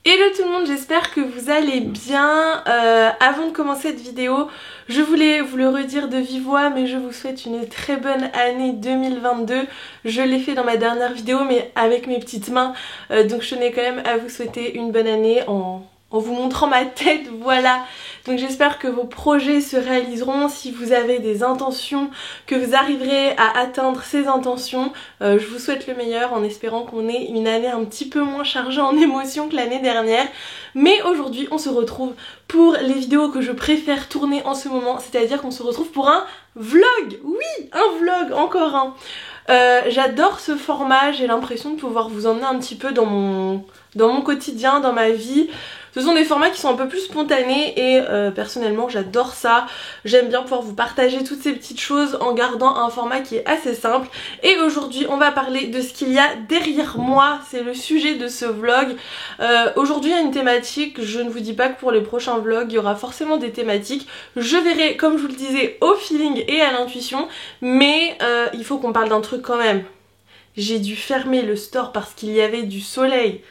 Hello tout le monde, j'espère que vous allez bien. Avant de commencer cette vidéo, je voulais vous le redire de vive voix, mais je vous souhaite une très bonne année 2022. Je l'ai fait dans ma dernière vidéo, mais avec mes petites mains, donc je tenais quand même à vous souhaiter une bonne année en vous montrant ma tête, voilà. Donc j'espère que vos projets se réaliseront. Si vous avez des intentions, que vous arriverez à atteindre ces intentions, je vous souhaite le meilleur en espérant qu'on ait une année un petit peu moins chargée en émotions que l'année dernière. Mais aujourd'hui on se retrouve pour les vidéos que je préfère tourner en ce moment, c'est-à-dire qu'on se retrouve pour un vlog. Oui, un vlog, encore un. J'adore ce format, j'ai l'impression de pouvoir vous emmener un petit peu dans mon quotidien, dans ma vie. Ce sont des formats qui sont un peu plus spontanés et personnellement j'adore ça. J'aime bien pouvoir vous partager toutes ces petites choses en gardant un format qui est assez simple. Et aujourd'hui on va parler de ce qu'il y a derrière moi, c'est le sujet de ce vlog. Aujourd'hui il y a une thématique, je ne vous dis pas que pour les prochains vlogs il y aura forcément des thématiques. Je verrai, comme je vous le disais, au feeling et à l'intuition, mais il faut qu'on parle d'un truc quand même. J'ai dû fermer le store parce qu'il y avait du soleil.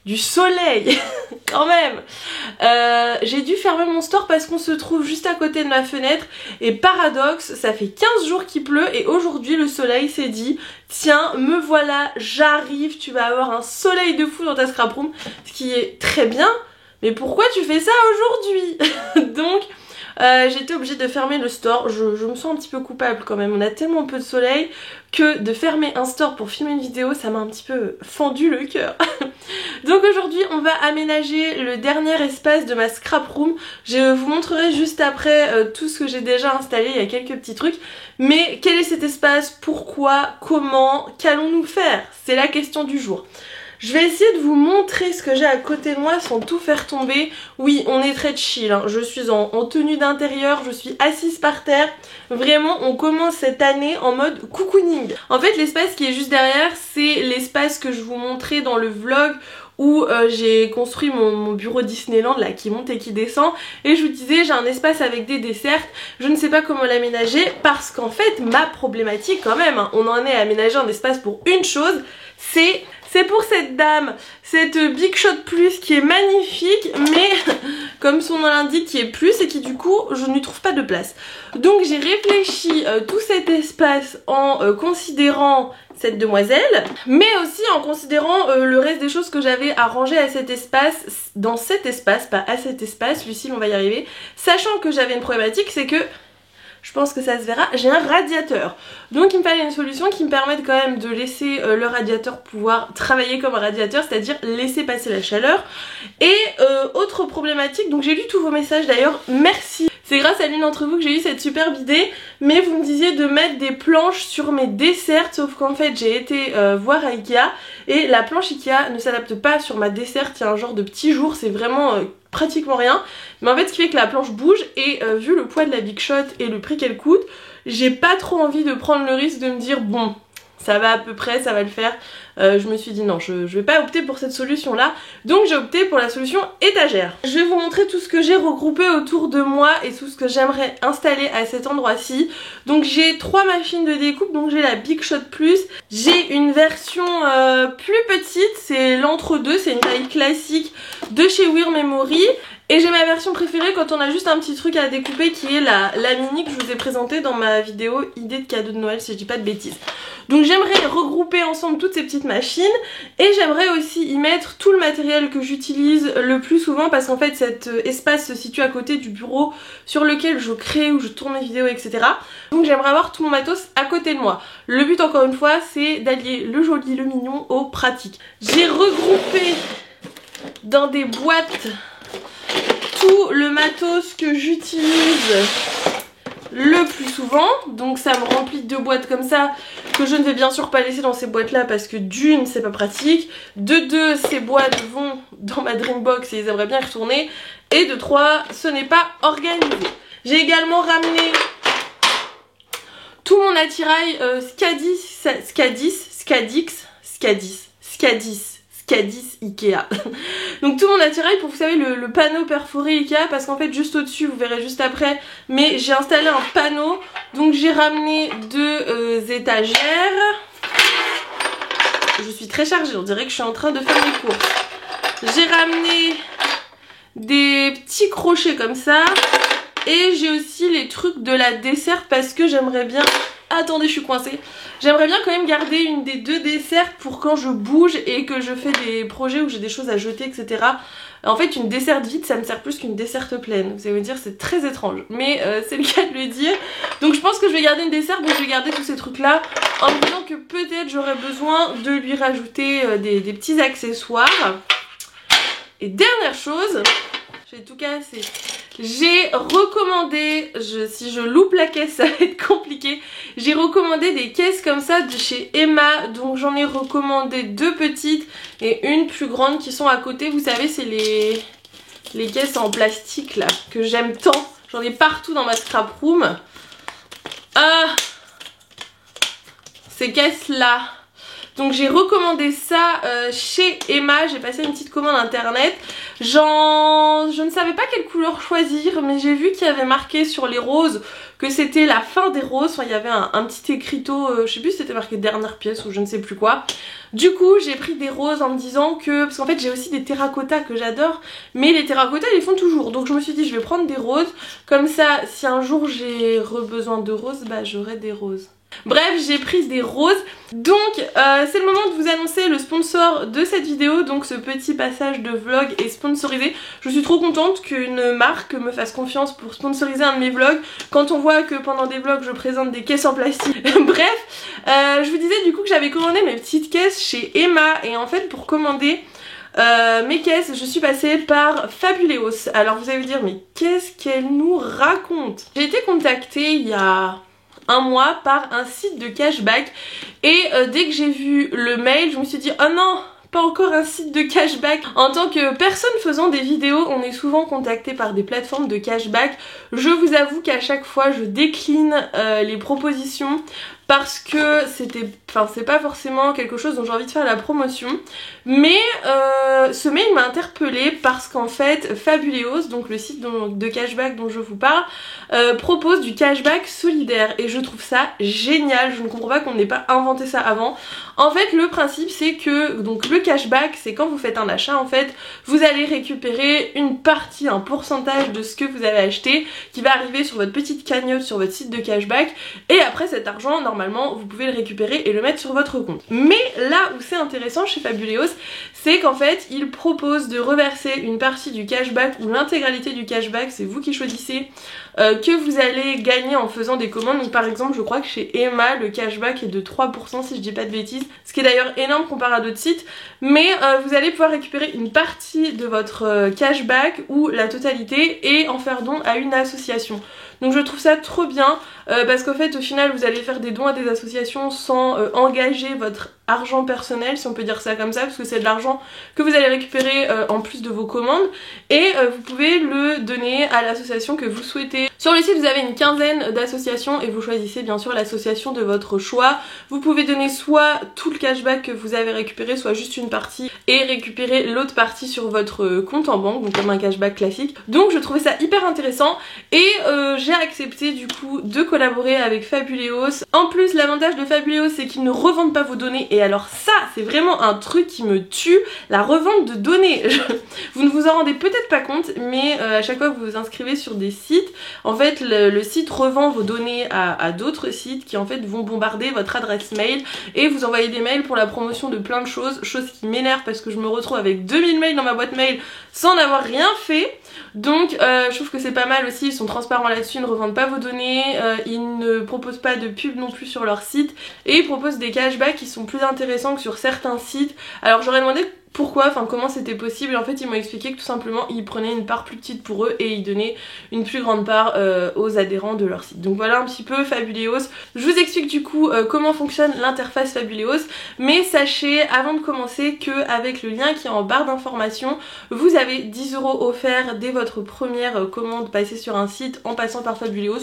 Du soleil quand même. J'ai dû fermer mon store parce qu'on se trouve juste à côté de ma fenêtre et paradoxe, ça fait 15 jours qu'il pleut et aujourd'hui le soleil s'est dit tiens, me voilà, j'arrive, tu vas avoir un soleil de fou dans ta scrap room, ce qui est très bien, mais pourquoi tu fais ça aujourd'hui? Donc j'étais obligée de fermer le store, je me sens un petit peu coupable quand même, on a tellement peu de soleil que de fermer un store pour filmer une vidéo ça m'a un petit peu fendu le cœur. Donc aujourd'hui on va aménager le dernier espace de ma scrap room, je vous montrerai juste après tout ce que j'ai déjà installé, il y a quelques petits trucs, mais quel est cet espace, pourquoi, comment, qu'allons-nous faire? C'est la question du jour. Je vais essayer de vous montrer ce que j'ai à côté de moi sans tout faire tomber. Oui, on est très chill, hein. Je suis en tenue d'intérieur, je suis assise par terre. Vraiment, on commence cette année en mode cocooning. En fait, l'espace qui est juste derrière, c'est l'espace que je vous montrais dans le vlog où j'ai construit mon bureau Disneyland là qui monte et qui descend, et je vous disais j'ai un espace avec des desserts, je ne sais pas comment l'aménager parce qu'en fait ma problématique quand même, hein, on en est à aménager un espace pour une chose, c'est pour cette dame, cette Big Shot Plus qui est magnifique, mais comme son nom l'indique qui est plus et qui du coup je ne lui trouve pas de place. Donc j'ai réfléchi tout cet espace en considérant cette demoiselle, mais aussi en considérant le reste des choses que j'avais à ranger à cet espace, dans cet espace, pas à cet espace, Lucille on va y arriver, sachant que j'avais une problématique, c'est que je pense que ça se verra, j'ai un radiateur. Donc il me fallait une solution qui me permette quand même de laisser le radiateur pouvoir travailler comme un radiateur, c'est-à-dire laisser passer la chaleur. Et autre problématique, donc j'ai lu tous vos messages d'ailleurs, merci. C'est grâce à l'une d'entre vous que j'ai eu cette superbe idée, mais vous me disiez de mettre des planches sur mes desserts, sauf qu'en fait j'ai été voir à Ikea, et la planche Ikea ne s'adapte pas sur ma dessert, il y a un genre de petit jour, c'est vraiment pratiquement rien, mais en fait ce qui fait que la planche bouge, et vu le poids de la Big Shot et le prix qu'elle coûte, j'ai pas trop envie de prendre le risque de me dire bon, ça va à peu près, ça va le faire. Je me suis dit non, je vais pas opter pour cette solution là, donc j'ai opté pour la solution étagère. Je vais vous montrer tout ce que j'ai regroupé autour de moi et tout ce que j'aimerais installer à cet endroit-ci. Donc j'ai 3 machines de découpe, donc j'ai la Big Shot Plus, j'ai une version plus petite, c'est l'entre-deux, c'est une taille classique de chez Weir Memory. Et j'ai ma version préférée quand on a juste un petit truc à découper qui est la mini que je vous ai présentée dans ma vidéo idée de cadeau de Noël si je dis pas de bêtises. Donc j'aimerais regrouper ensemble toutes ces petites machines et j'aimerais aussi y mettre tout le matériel que j'utilise le plus souvent parce qu'en fait cet espace se situe à côté du bureau sur lequel je crée, où je tourne mes vidéos, etc. Donc j'aimerais avoir tout mon matos à côté de moi. Le but encore une fois c'est d'allier le joli, le mignon au pratique. J'ai regroupé dans des boîtes tout le matos que j'utilise le plus souvent, donc ça me remplit de 2 boîtes comme ça que je ne vais bien sûr pas laisser dans ces boîtes là parce que d'une c'est pas pratique, de 2 ces boîtes vont dans ma Dreambox et ils aimeraient bien y retourner, et de 3 ce n'est pas organisé. J'ai également ramené tout mon attirail Scadis Ikea. Donc tout mon attirail pour, vous savez, le panneau perforé Ikea, parce qu'en fait juste au dessus, vous verrez juste après, mais j'ai installé un panneau, donc j'ai ramené 2 étagères. Je suis très chargée, on dirait que je suis en train de faire mes courses. J'ai ramené des petits crochets comme ça. Et j'ai aussi les trucs de la desserte parce que j'aimerais bien... Attendez, je suis coincée. J'aimerais bien quand même garder une des deux dessertes pour quand je bouge et que je fais des projets où j'ai des choses à jeter, etc. En fait, une desserte vide, ça me sert plus qu'une desserte pleine. Vous allez me dire, c'est très étrange. Mais c'est le cas de le dire. Donc je pense que je vais garder une desserte, donc je vais garder tous ces trucs-là. En me disant que peut-être j'aurais besoin de lui rajouter des petits accessoires. Et dernière chose... J'ai tout cassé. J'ai recommandé, si je loupe la caisse ça va être compliqué, j'ai recommandé des caisses comme ça de chez Emma, donc j'en ai recommandé 2 petites et une plus grande qui sont à côté. Vous savez, c'est les caisses en plastique là, que j'aime tant. J'en ai partout dans ma scrap room. Ces caisses là. Donc j'ai recommandé ça chez Emma, j'ai passé une petite commande internet. Je ne savais pas quelle couleur choisir, mais j'ai vu qu'il y avait marqué sur les roses que c'était la fin des roses. Enfin, il y avait un petit écriteau, je sais plus si c'était marqué dernière pièce ou je ne sais plus quoi. Du coup j'ai pris des roses en me disant que... Parce qu'en fait j'ai aussi des terracottas que j'adore, mais les terracottas ils les font toujours. Donc je me suis dit je vais prendre des roses, comme ça si un jour j'ai besoin de roses, bah j'aurai des roses. Bref, j'ai pris des roses. Donc c'est le moment de vous annoncer le sponsor de cette vidéo. Donc ce petit passage de vlog est sponsorisé. Je suis trop contente qu'une marque me fasse confiance pour sponsoriser un de mes vlogs, quand on voit que pendant des vlogs je présente des caisses en plastique. Bref, je vous disais du coup que j'avais commandé mes petites caisses chez Emma. Et en fait pour commander mes caisses, je suis passée par Fabuleos. Alors vous allez vous dire, mais qu'est-ce qu'elle nous raconte? J'ai été contactée il y a... un mois par un site de cashback et dès que j'ai vu le mail je me suis dit oh non, pas encore un site de cashback. En tant que personne faisant des vidéos, on est souvent contacté par des plateformes de cashback. Je vous avoue qu'à chaque fois je décline les propositions parce que c'est pas forcément quelque chose dont j'ai envie de faire la promotion. Mais ce mail m'a interpellée parce qu'en fait Fabuleos, donc le site de cashback dont je vous parle, propose du cashback solidaire et je trouve ça génial. Je ne comprends pas qu'on n'ait pas inventé ça avant. En fait le principe c'est que donc le cashback c'est quand vous faites un achat, en fait vous allez récupérer une partie, un pourcentage de ce que vous avez acheté qui va arriver sur votre petite cagnotte sur votre site de cashback, et après cet argent normalement vous pouvez le récupérer et le mettre sur votre compte. Mais là où c'est intéressant chez Fabuleos, c'est qu'en fait ils proposent de reverser une partie du cashback ou l'intégralité du cashback, c'est vous qui choisissez, que vous allez gagner en faisant des commandes. Donc par exemple je crois que chez Emma le cashback est de 3% si je dis pas de bêtises, ce qui est d'ailleurs énorme comparé à d'autres sites, mais vous allez pouvoir récupérer une partie de votre cashback ou la totalité et en faire don à une association. Donc je trouve ça trop bien parce qu'en fait au final vous allez faire des dons à des associations sans engager votre argent personnel, si on peut dire ça comme ça, parce que c'est de l'argent que vous allez récupérer en plus de vos commandes, et vous pouvez le donner à l'association que vous souhaitez. Sur le site vous avez une quinzaine d'associations et vous choisissez bien sûr l'association de votre choix. Vous pouvez donner soit tout le cashback que vous avez récupéré, soit juste une partie et récupérer l'autre partie sur votre compte en banque, donc comme un cashback classique. Donc je trouvais ça hyper intéressant et j'ai accepté du coup de collaborer avec Fabuleos. En plus l'avantage de Fabuleos c'est qu'ils ne revendent pas vos données, et alors ça c'est vraiment un truc qui me tue, la revente de données. Vous ne vous en rendez peut-être pas compte, mais à chaque fois que vous vous inscrivez sur des sites, en fait le site revend vos données à d'autres sites qui en fait vont bombarder votre adresse mail et vous envoyer des mails pour la promotion de plein de choses, chose qui m'énerve parce que je me retrouve avec 2000 mails dans ma boîte mail sans n'avoir rien fait. Donc je trouve que c'est pas mal aussi, ils sont transparents là-dessus, ils ne revendent pas vos données, ils ne proposent pas de pub non plus sur leur site, et ils proposent des cashbacks qui sont plus intéressants que sur certains sites. Alors j'aurais demandé pourquoi, enfin comment c'était possible, et en fait ils m'ont expliqué que tout simplement ils prenaient une part plus petite pour eux et ils donnaient une plus grande part aux adhérents de leur site. Donc voilà un petit peu Fabuleos. Je vous explique du coup comment fonctionne l'interface Fabuleos, mais sachez avant de commencer que avec le lien qui est en barre d'information, vous avez 10 € offerts dès votre première commande passée sur un site en passant par Fabuleos.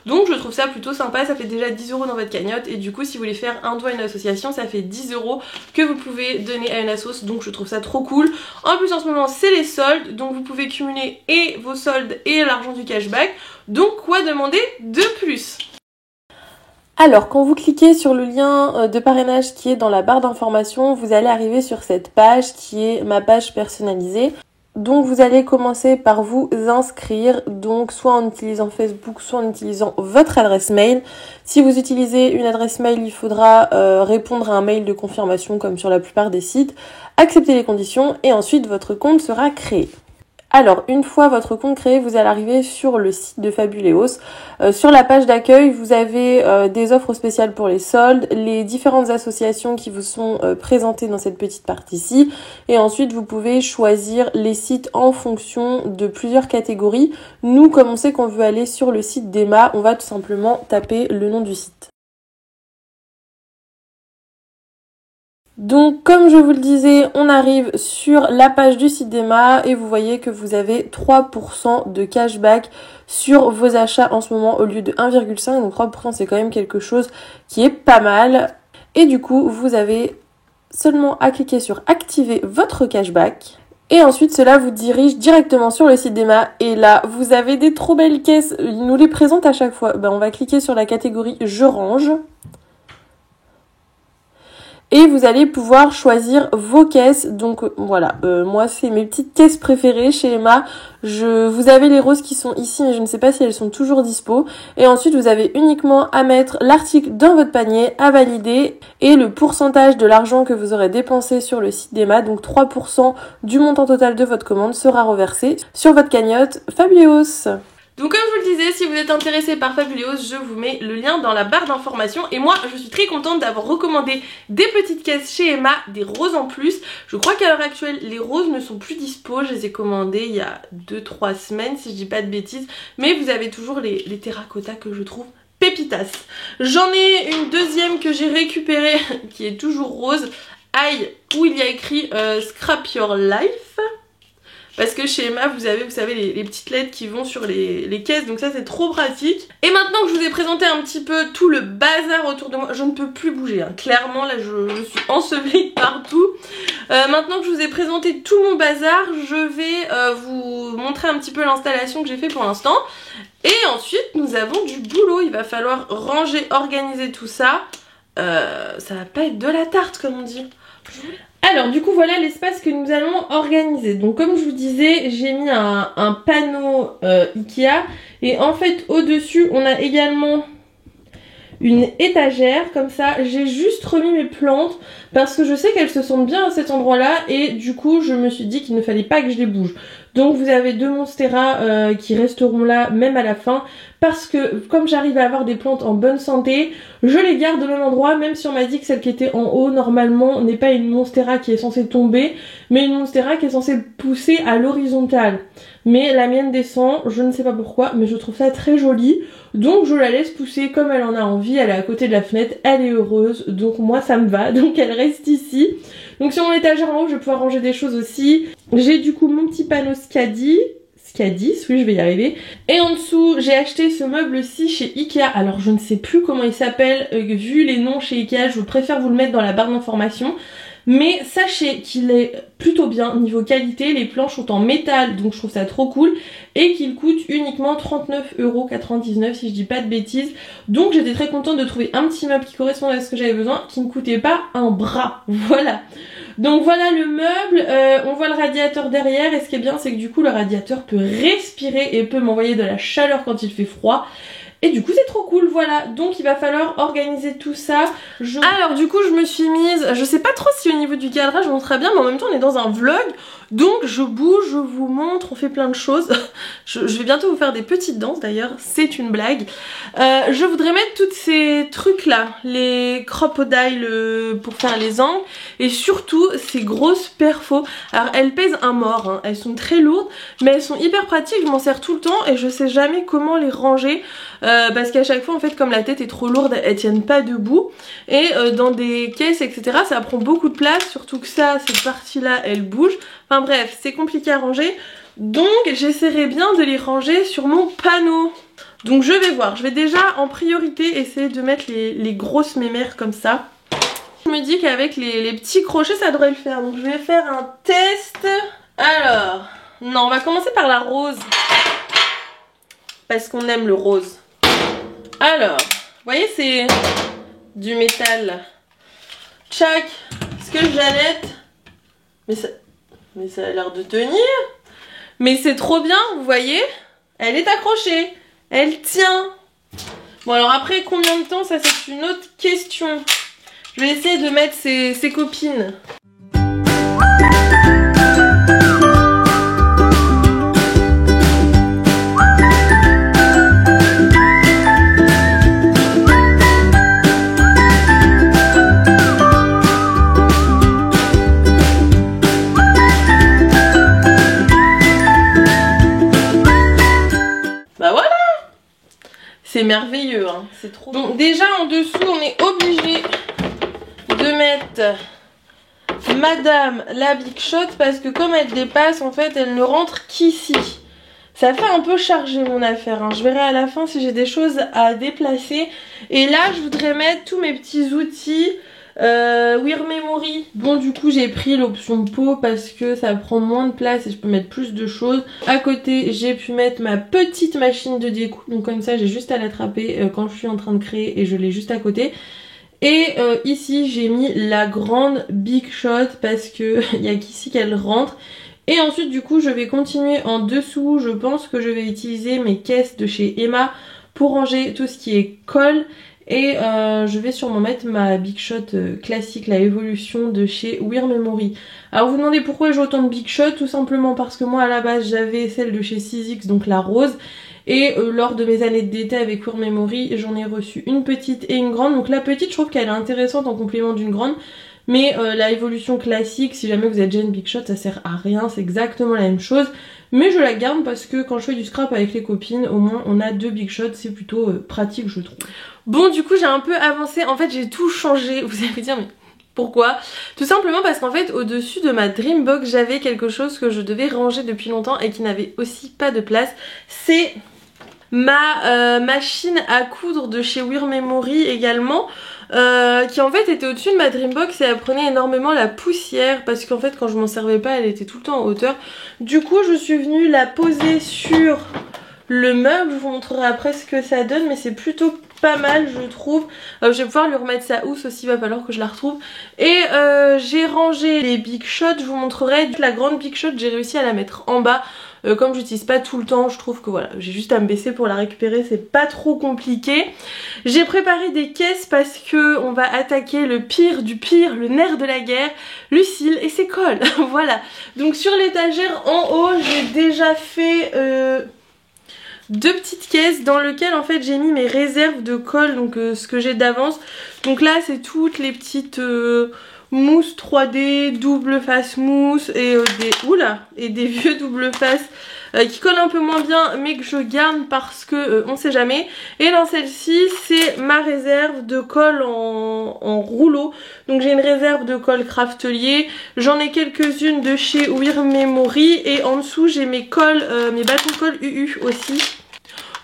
Donc je trouve ça plutôt sympa, ça fait déjà 10 € dans votre cagnotte, et du coup si vous voulez faire un don à une association ça fait 10 € que vous pouvez donner à une assoce, donc je trouve ça trop cool. En plus en ce moment c'est les soldes, donc vous pouvez cumuler et vos soldes et l'argent du cashback, donc quoi demander de plus? Alors, quand vous cliquez sur le lien de parrainage qui est dans la barre d'information, vous allez arriver sur cette page qui est ma page personnalisée. Donc, vous allez commencer par vous inscrire, donc soit en utilisant Facebook, soit en utilisant votre adresse mail. Si vous utilisez une adresse mail, il faudra répondre à un mail de confirmation comme sur la plupart des sites, accepter les conditions et ensuite votre compte sera créé. Alors, une fois votre compte créé, vous allez arriver sur le site de Fabuléos. Sur la page d'accueil, vous avez des offres spéciales pour les soldes, les différentes associations qui vous sont présentées dans cette petite partie-ci. Et ensuite, vous pouvez choisir les sites en fonction de plusieurs catégories. Nous, comme on sait qu'on veut aller sur le site d'Emma, on va tout simplement taper le nom du site. Donc comme je vous le disais, on arrive sur la page du site d'Emma et vous voyez que vous avez 3% de cashback sur vos achats en ce moment au lieu de 1,5. Donc 3% c'est quand même quelque chose qui est pas mal. Et du coup, vous avez seulement à cliquer sur activer votre cashback. Et ensuite, cela vous dirige directement sur le site d'Emma. Et là, vous avez des trop belles caisses. Ils nous les présentent à chaque fois. On va cliquer sur la catégorie je range. Et vous allez pouvoir choisir vos caisses. Donc voilà, moi c'est mes petites caisses préférées chez Emma. Vous avez les roses qui sont ici, mais je ne sais pas si elles sont toujours dispo. Et ensuite vous avez uniquement à mettre l'article dans votre panier, à valider, et le pourcentage de l'argent que vous aurez dépensé sur le site d'Emma, donc 3% du montant total de votre commande sera reversé sur votre cagnotte Fabuléos. Donc comme je vous le disais, si vous êtes intéressé par Fabuléos, je vous mets le lien dans la barre d'information. Et moi, je suis très contente d'avoir recommandé des petites caisses chez Emma, des roses en plus. Je crois qu'à l'heure actuelle, les roses ne sont plus dispo. Je les ai commandées il y a 2-3 semaines, si je dis pas de bêtises. Mais vous avez toujours les terracottas que je trouve pépitas. J'en ai une deuxième que j'ai récupérée, qui est toujours rose. Aïe, où il y a écrit Scrap Your Life. Parce que chez Emma, vous avez, vous savez, les petites lettres qui vont sur les caisses. Donc ça, c'est trop pratique. Et maintenant que je vous ai présenté un petit peu tout le bazar autour de moi, je ne peux plus bouger. Hein. Clairement, là, je suis ensevelie partout. Maintenant que je vous ai présenté tout mon bazar, je vais vous montrer un petit peu l'installation que j'ai fait pour l'instant. Et ensuite, nous avons du boulot. Il va falloir ranger, organiser tout ça. Ça va pas être de la tarte, comme on dit. Alors du coup voilà l'espace que nous allons organiser. Donc comme je vous disais, j'ai mis un panneau Ikea et en fait au-dessus on a également une étagère comme ça. J'ai juste remis mes plantes parce que je sais qu'elles se sentent bien à cet endroit là et du coup je me suis dit qu'il ne fallait pas que je les bouge. Donc vous avez deux monstera qui resteront là même à la fin parce que comme j'arrive à avoir des plantes en bonne santé, je les garde au même endroit même si on m'a dit que celle qui était en haut normalement n'est pas une monstera qui est censée tomber mais une monstera qui est censée pousser à l'horizontale. Mais la mienne descend, je ne sais pas pourquoi mais je trouve ça très joli donc je la laisse pousser comme elle en a envie, elle est à côté de la fenêtre, elle est heureuse donc moi ça me va donc elle reste ici. Donc sur mon étagère en haut je vais pouvoir ranger des choses aussi. J'ai du coup mon petit panneau Skadis, oui je vais y arriver. Et en dessous j'ai acheté ce meuble-ci chez Ikea. Alors je ne sais plus comment il s'appelle, vu les noms chez Ikea, je préfère vous le mettre dans la barre d'information. Mais sachez qu'il est plutôt bien niveau qualité, les planches sont en métal donc je trouve ça trop cool et qu'il coûte uniquement 39,99 € si je dis pas de bêtises. Donc j'étais très contente de trouver un petit meuble qui correspondait à ce que j'avais besoin, qui ne coûtait pas un bras, voilà. Donc voilà le meuble, on voit le radiateur derrière et ce qui est bien c'est que du coup le radiateur peut respirer et peut m'envoyer de la chaleur quand il fait froid. Et du coup c'est trop cool, voilà, donc il va falloir organiser tout ça. Alors du coup je me suis mise, je sais pas trop si au niveau du cadrage on sera bien, mais en même temps on est dans un vlog. Donc je bouge, je vous montre, on fait plein de choses. Je vais bientôt vous faire des petites danses d'ailleurs, c'est une blague. Je voudrais mettre tous ces trucs là, les crocodiles pour faire les angles. Et surtout ces grosses perfos. Alors elles pèsent un mort, hein. Elles sont très lourdes, mais elles sont hyper pratiques, je m'en sers tout le temps et je sais jamais comment les ranger. Parce qu'à chaque fois en fait comme la tête est trop lourde, elles tiennent pas debout. Et dans des caisses etc ça prend beaucoup de place, surtout que ça, cette partie là elle bouge. Enfin bref, c'est compliqué à ranger. Donc j'essaierai bien de les ranger sur mon panneau. Donc je vais voir, je vais déjà en priorité essayer de mettre les grosses mémères comme ça. Je me dis qu'avec les petits crochets ça devrait le faire. Donc je vais faire un test. Alors, non on va commencer par la rose. Parce qu'on aime le rose. Alors, voyez, c'est du métal. Tchac. Est-ce que Jeannette... Mais ça a l'air de tenir. Mais c'est trop bien, vous voyez? Elle est accrochée. Elle tient. Bon, alors après, combien de temps? Ça, c'est une autre question. Je vais essayer de mettre ses copines. C'est merveilleux, hein. C'est trop bon. Donc déjà en dessous, on est obligé de mettre Madame la Big Shot parce que comme elle dépasse, en fait, elle ne rentre qu'ici. Ça fait un peu chargé mon affaire, hein. Je verrai à la fin si j'ai des choses à déplacer. Et là, je voudrais mettre tous mes petits outils. Wear Memory. Bon, du coup j'ai pris l'option pot parce que ça prend moins de place et je peux mettre plus de choses. À côté j'ai pu mettre ma petite machine de découpe, donc comme ça j'ai juste à l'attraper quand je suis en train de créer et je l'ai juste à côté. Et ici j'ai mis la grande Big Shot parce que il n'y a qu'ici qu'elle rentre. Et ensuite du coup je vais continuer en dessous. Je pense que je vais utiliser mes caisses de chez Emma pour ranger tout ce qui est colle. Et je vais sûrement mettre ma Big Shot classique, la Evolution de chez Wear Memory. Alors vous vous demandez pourquoi j'ai autant de Big Shot? Tout simplement parce que moi à la base j'avais celle de chez 6X, donc la rose. Et lors de mes années d'été avec Wear Memory, j'en ai reçu une petite et une grande. Donc la petite, je trouve qu'elle est intéressante en complément d'une grande. Mais la Evolution classique, si jamais vous avez déjà une Big Shot, ça sert à rien, c'est exactement la même chose. Mais je la garde parce que quand je fais du scrap avec les copines, au moins on a 2 Big Shots, c'est plutôt pratique je trouve. Bon, du coup j'ai un peu avancé, en fait j'ai tout changé, vous allez me dire mais pourquoi? Tout simplement parce qu'en fait au dessus de ma Dreambox j'avais quelque chose que je devais ranger depuis longtemps et qui n'avait aussi pas de place. C'est ma machine à coudre de chez Wear Memory également. Qui en fait était au-dessus de ma Dreambox et elle prenait énormément la poussière parce qu'en fait quand je m'en servais pas elle était tout le temps en hauteur. Du coup je suis venue la poser sur le meuble, je vous montrerai après ce que ça donne mais c'est plutôt pas mal je trouve. Je vais pouvoir lui remettre sa housse aussi, il va falloir que je la retrouve. Et j'ai rangé les Big Shots, je vous montrerai. La grande Big Shot j'ai réussi à la mettre en bas. Comme j'utilise pas tout le temps, je trouve que voilà, j'ai juste à me baisser pour la récupérer, c'est pas trop compliqué. J'ai préparé des caisses parce que on va attaquer le pire du pire, le nerf de la guerre, Lucille et ses cols. Voilà, donc sur l'étagère en haut, j'ai déjà fait 2 petites caisses dans lesquelles en fait j'ai mis mes réserves de colle, donc ce que j'ai d'avance. Donc là c'est toutes les petites... mousse 3D, double face mousse et des vieux double face qui collent un peu moins bien mais que je garde parce que on sait jamais. Et dans celle-ci c'est ma réserve de colle en rouleau. Donc j'ai une réserve de colle Craftelier, j'en ai quelques-unes de chez Wear Memory et en dessous j'ai mes colles, mes bâtons de colle UU aussi.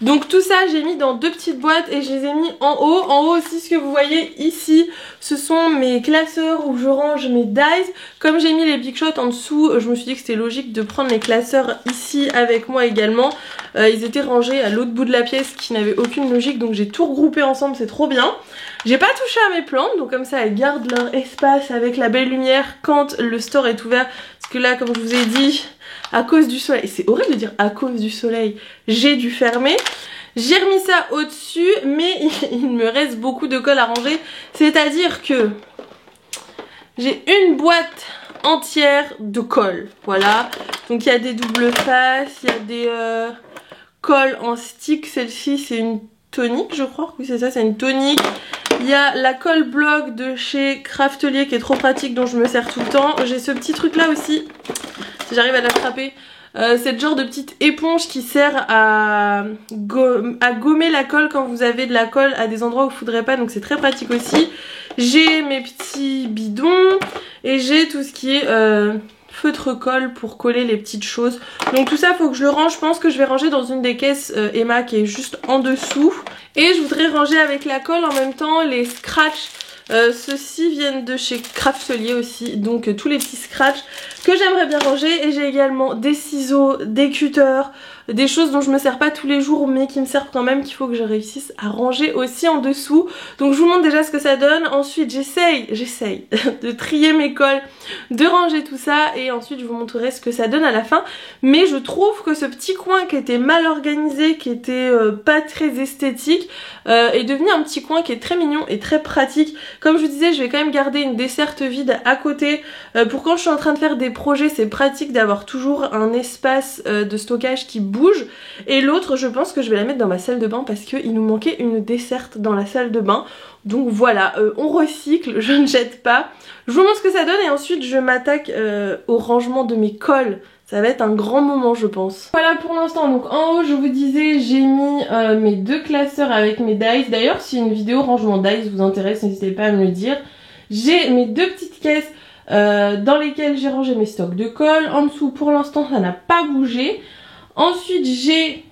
Donc tout ça j'ai mis dans 2 petites boîtes et je les ai mis en haut. En haut aussi ce que vous voyez ici ce sont mes classeurs où je range mes dies. Comme j'ai mis les Big Shots en dessous, je me suis dit que c'était logique de prendre les classeurs ici avec moi également. Ils étaient rangés à l'autre bout de la pièce qui n'avait aucune logique donc j'ai tout regroupé ensemble, c'est trop bien. J'ai pas touché à mes plantes donc comme ça elles gardent leur espace avec la belle lumière quand le store est ouvert. Parce que là comme je vous ai dit... à cause du soleil, c'est horrible de dire à cause du soleil, j'ai dû fermer. J'ai remis ça au-dessus, mais il me reste beaucoup de colle à ranger. C'est-à-dire que j'ai une boîte entière de colle, voilà. Donc il y a des doubles faces, il y a des colles en stick. Celle-ci c'est une tonique je crois, oui c'est ça, c'est une tonique. Il y a la colle bloc de chez Craftelier qui est trop pratique dont je me sers tout le temps. J'ai ce petit truc là aussi, si j'arrive à l'attraper. C'est le genre de petite éponge qui sert à gommer la colle quand vous avez de la colle à des endroits où il ne faudrait pas, donc c'est très pratique aussi. J'ai mes petits bidons et j'ai tout ce qui est feutre colle pour coller les petites choses. Donc tout ça faut que je le range, je pense que je vais ranger dans une des caisses Emma qui est juste en dessous. Et je voudrais ranger avec la colle en même temps les scratchs Ceux-ci viennent de chez Craftelier aussi, donc tous les petits scratchs que j'aimerais bien ranger. Et j'ai également des ciseaux, des cutters, des choses dont je me sers pas tous les jours mais qui me servent quand même, qu'il faut que je réussisse à ranger aussi en dessous. Donc je vous montre déjà ce que ça donne. Ensuite j'essaye de trier mes cols, de ranger tout ça, et ensuite je vous montrerai ce que ça donne à la fin. Mais je trouve que ce petit coin qui était mal organisé, qui était pas très esthétique, est devenu un petit coin qui est très mignon et très pratique. Comme je vous disais, je vais quand même garder une desserte vide à côté pour quand je suis en train de faire des projets. C'est pratique d'avoir toujours un espace de stockage qui bouge. Et l'autre, je pense que je vais la mettre dans ma salle de bain parce qu'il nous manquait une desserte dans la salle de bain. Donc voilà, on recycle, je ne jette pas. Je vous montre ce que ça donne et ensuite je m'attaque au rangement de mes cols. Ça va être un grand moment, je pense. Voilà pour l'instant. Donc en haut, je vous disais, j'ai mis mes 2 classeurs avec mes dies. D'ailleurs, si une vidéo rangement dies vous intéresse, n'hésitez pas à me le dire. J'ai mes 2 petites caisses dans lesquelles j'ai rangé mes stocks de colle. En dessous, pour l'instant, ça n'a pas bougé. Ensuite, j'ai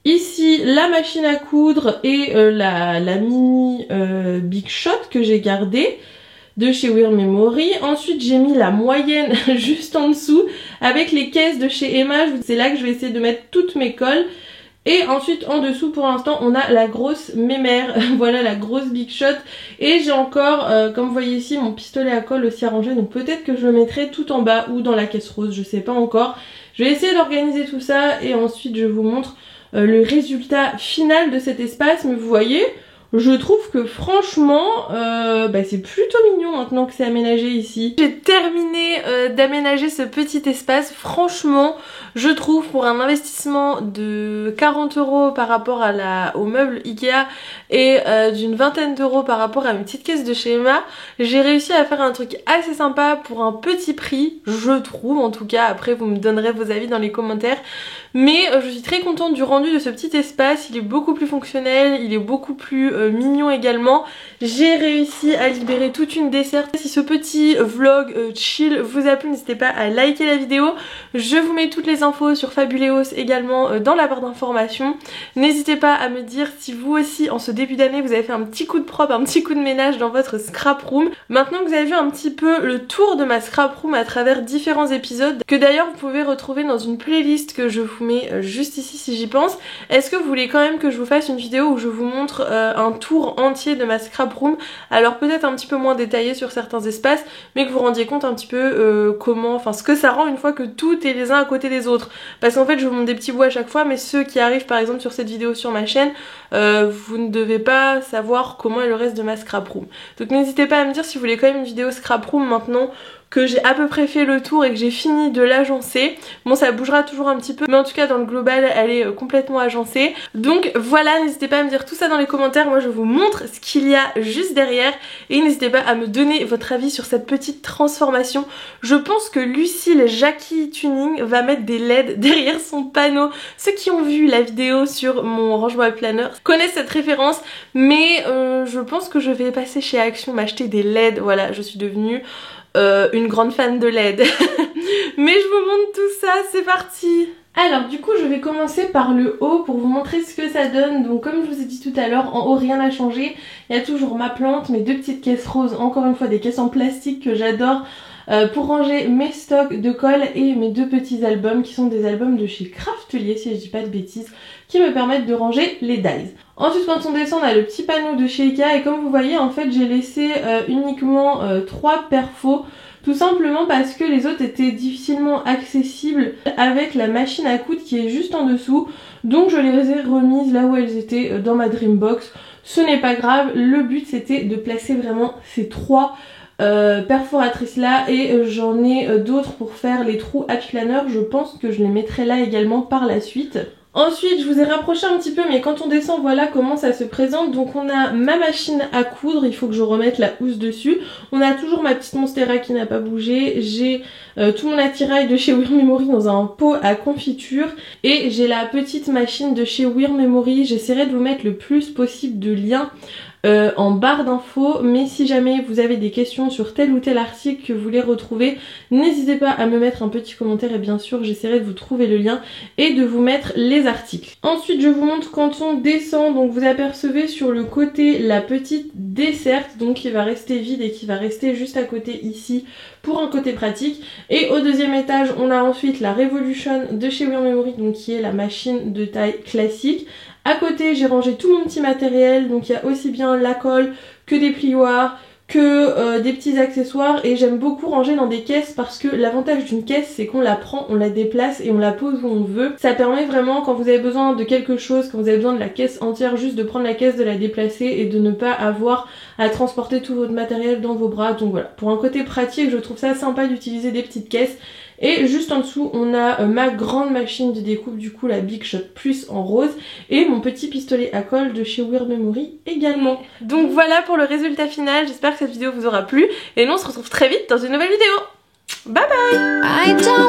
ici la machine à coudre et la mini Big Shot que j'ai gardée de chez Weird Memory. Ensuite j'ai mis la moyenne juste en dessous avec les caisses de chez Emma. C'est là que je vais essayer de mettre toutes mes colles. Et ensuite en dessous pour l'instant on a la grosse mémère, voilà la grosse Big Shot. Et j'ai encore, comme vous voyez ici, mon pistolet à colle aussi à ranger. Donc peut-être que je le mettrai tout en bas ou dans la caisse rose, je sais pas encore. Je vais essayer d'organiser tout ça et ensuite je vous montre le résultat final de cet espace. Mais vous voyez, je trouve que franchement c'est plutôt mignon maintenant que c'est aménagé ici. J'ai terminé d'aménager ce petit espace. Franchement je trouve, pour un investissement de 40 € par rapport au meuble Ikea et d'une vingtaine d'euros par rapport à une petite caisse de chez Emma, j'ai réussi à faire un truc assez sympa pour un petit prix, je trouve en tout cas. Après vous me donnerez vos avis dans les commentaires. Mais je suis très contente du rendu de ce petit espace. Il est beaucoup plus fonctionnel, il est beaucoup plus mignon également. J'ai réussi à libérer toute une desserte. Si ce petit vlog chill vous a plu, n'hésitez pas à liker la vidéo. Je vous mets toutes les infos sur Fabuleos également dans la barre d'informations. N'hésitez pas à me dire si vous aussi en ce début d'année vous avez fait un petit coup de propre, un petit coup de ménage dans votre scrap room. Maintenant que vous avez vu un petit peu le tour de ma scrap room à travers différents épisodes, que d'ailleurs vous pouvez retrouver dans une playlist que je vous mets juste ici si j'y pense, est-ce que vous voulez quand même que je vous fasse une vidéo où je vous montre un tour entier de ma scrap room? Alors peut-être un petit peu moins détaillé sur certains espaces, mais que vous rendiez compte un petit peu ce que ça rend une fois que tout est les uns à côté des autres. Parce qu'en fait je vous montre des petits bouts à chaque fois, mais ceux qui arrivent par exemple sur cette vidéo sur ma chaîne, vous ne devez pas savoir comment est le reste de ma scrap room. Donc n'hésitez pas à me dire si vous voulez quand même une vidéo scrap room maintenant que j'ai à peu près fait le tour et que j'ai fini de l'agencer. Bon, ça bougera toujours un petit peu, mais en tout cas dans le global elle est complètement agencée. Donc voilà, n'hésitez pas à me dire tout ça dans les commentaires. Moi je vous montre ce qu'il y a juste derrière et n'hésitez pas à me donner votre avis sur cette petite transformation. Je pense que Lucille Jackie Tuning va mettre des LED derrière son panneau. Ceux qui ont vu la vidéo sur mon rangement planner connaissent cette référence, mais je pense que je vais passer chez Action m'acheter des LED. Voilà, je suis devenue une grande fan de LED. Mais je vous montre tout ça, c'est parti. Alors du coup je vais commencer par le haut pour vous montrer ce que ça donne. Donc comme je vous ai dit tout à l'heure, en haut rien n'a changé. Il y a toujours ma plante, mes 2 petites caisses roses, encore une fois des caisses en plastique que j'adore pour ranger mes stocks de colle, et mes 2 petits albums qui sont des albums de chez Craftelier si je dis pas de bêtises, qui me permettent de ranger les dies. Ensuite quand on descend on a le petit panneau de chez Ikea, et comme vous voyez en fait j'ai laissé uniquement 3 perfos, tout simplement parce que les autres étaient difficilement accessibles avec la machine à coudre qui est juste en dessous. Donc je les ai remises là où elles étaient dans ma Dreambox. Ce n'est pas grave, le but c'était de placer vraiment ces 3 perforatrices là, et j'en ai d'autres pour faire les trous Happy Planner. Je pense que je les mettrai là également par la suite. Ensuite je vous ai rapproché un petit peu, mais quand on descend voilà comment ça se présente. Donc on a ma machine à coudre, il faut que je remette la housse dessus. On a toujours ma petite Monstera qui n'a pas bougé. J'ai tout mon attirail de chez Weird Memory dans un pot à confiture. Et j'ai la petite machine de chez Weird Memory. J'essaierai de vous mettre le plus possible de liens en barre d'infos, mais si jamais vous avez des questions sur tel ou tel article que vous voulez retrouver, n'hésitez pas à me mettre un petit commentaire et bien sûr j'essaierai de vous trouver le lien et de vous mettre les articles. Ensuite je vous montre quand on descend, donc vous apercevez sur le côté la petite desserte, donc qui va rester vide et qui va rester juste à côté ici pour un côté pratique. Et au deuxième étage on a ensuite la Revolution de chez Wear Memory, donc qui est la machine de taille classique. À côté j'ai rangé tout mon petit matériel, donc il y a aussi bien la colle que des plioirs, que des petits accessoires, et j'aime beaucoup ranger dans des caisses parce que l'avantage d'une caisse c'est qu'on la prend, on la déplace et on la pose où on veut. Ça permet vraiment quand vous avez besoin de quelque chose, quand vous avez besoin de la caisse entière, juste de prendre la caisse, de la déplacer et de ne pas avoir à transporter tout votre matériel dans vos bras. Donc voilà, pour un côté pratique je trouve ça sympa d'utiliser des petites caisses. Et juste en dessous on a ma grande machine de découpe, du coup la Big Shot Plus en rose, et mon petit pistolet à colle de chez Wear Memory également. Donc voilà pour le résultat final, j'espère que cette vidéo vous aura plu et nous on se retrouve très vite dans une nouvelle vidéo. Bye bye.